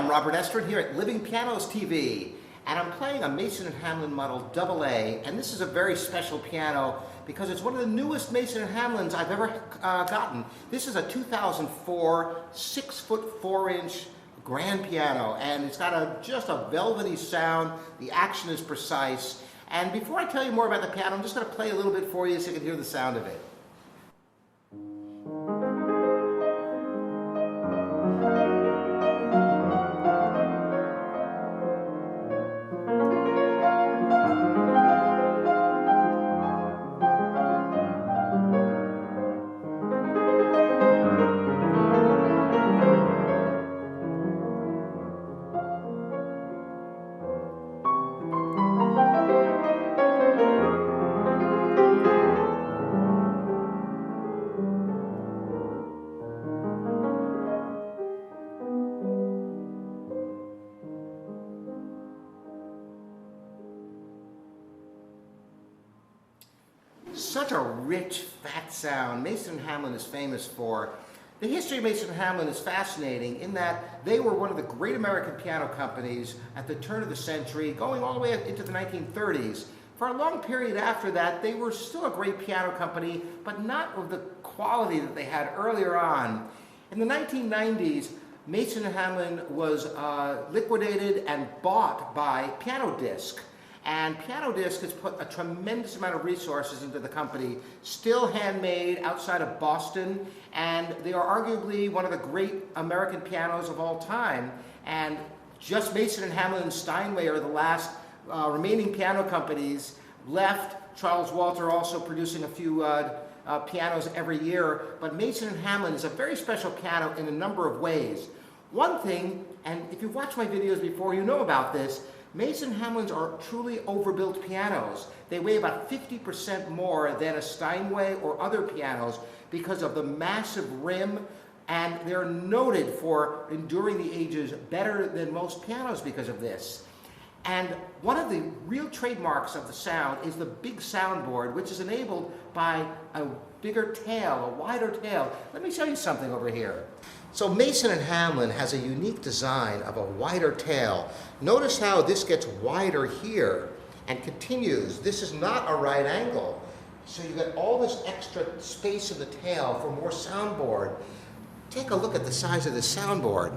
I'm Robert Estrin here at Living Pianos TV, and I'm playing a Mason Hamlin Model AA, and this is a very special piano because it's one of the newest Mason Hamlins I've ever gotten. This is a 2004 6-foot 4-inch grand piano, and it's got just a velvety sound. The action is precise. And before I tell you more about the piano, I'm just going to play a little bit for you so you can hear the sound of it. Such a rich, fat sound Mason Hamlin is famous for. The history of Mason Hamlin is fascinating in that they were one of the great American piano companies at the turn of the century, going all the way into the 1930s. For a long period after that, they were still a great piano company, but not of the quality that they had earlier on. In the 1990s, Mason Hamlin was liquidated and bought by Piano Disc. And Piano Disc has put a tremendous amount of resources into the company, still handmade outside of Boston, and they are arguably one of the great American pianos of all time. And just Mason Hamlin and Steinway are the last remaining piano companies left. Charles Walter also producing a few pianos every year, but Mason Hamlin is a very special piano in a number of ways. One thing, and if you've watched my videos before, you know about this, Mason Hamlins are truly overbuilt pianos. They weigh about 50% more than a Steinway or other pianos because of the massive rim, and they're noted for enduring the ages better than most pianos because of this. And one of the real trademarks of the sound is the big soundboard, which is enabled by a bigger tail, a wider tail. Let me show you something over here. So Mason & Hamlin has a unique design of a wider tail. Notice how this gets wider here and continues. This is not a right angle. So you get all this extra space in the tail for more soundboard. Take a look at the size of the soundboard.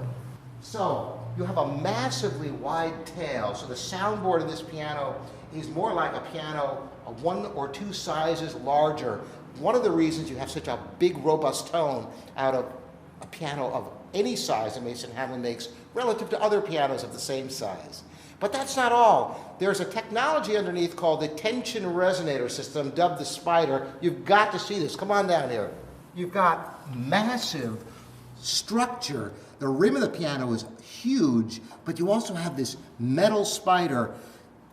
So you have a massively wide tail. So the soundboard in this piano is more like a piano 1 or 2 sizes larger. One of the reasons you have such a big, robust tone out of a piano of any size that Mason Hamlin makes relative to other pianos of the same size. But that's not all. There's a technology underneath called the tension resonator system, dubbed the Spider. You've got to see this. Come on down here. You've got massive structure. The rim of the piano is huge, but you also have this metal spider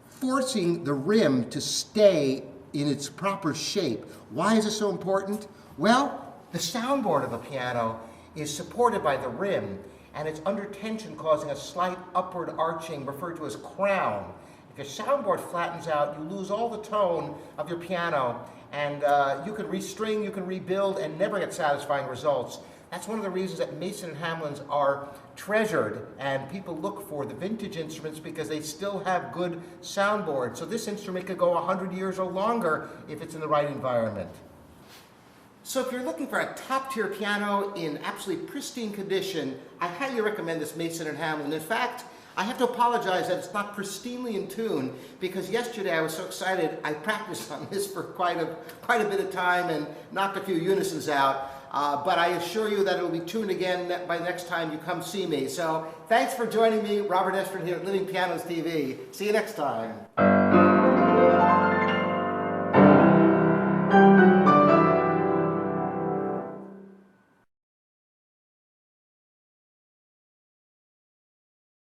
forcing the rim to stay in its proper shape. Why is this so important? Well, the soundboard of a piano is supported by the rim, and it's under tension, causing a slight upward arching referred to as crown. If your soundboard flattens out, you lose all the tone of your piano, and you can restring, you can rebuild, and never get satisfying results. That's one of the reasons that Mason & Hamlins are treasured, and people look for the vintage instruments because they still have good soundboard. So this instrument could go 100 years or longer if it's in the right environment. So if you're looking for a top-tier piano in absolutely pristine condition, I highly recommend this Mason & Hamlin. In fact, I have to apologize that it's not pristinely in tune, because yesterday I was so excited I practiced on this for quite a bit of time and knocked a few unisons out. But I assure you that it will be tuned again by next time you come see me. So thanks for joining me, Robert Estrin here at Living Pianos TV. See you next time.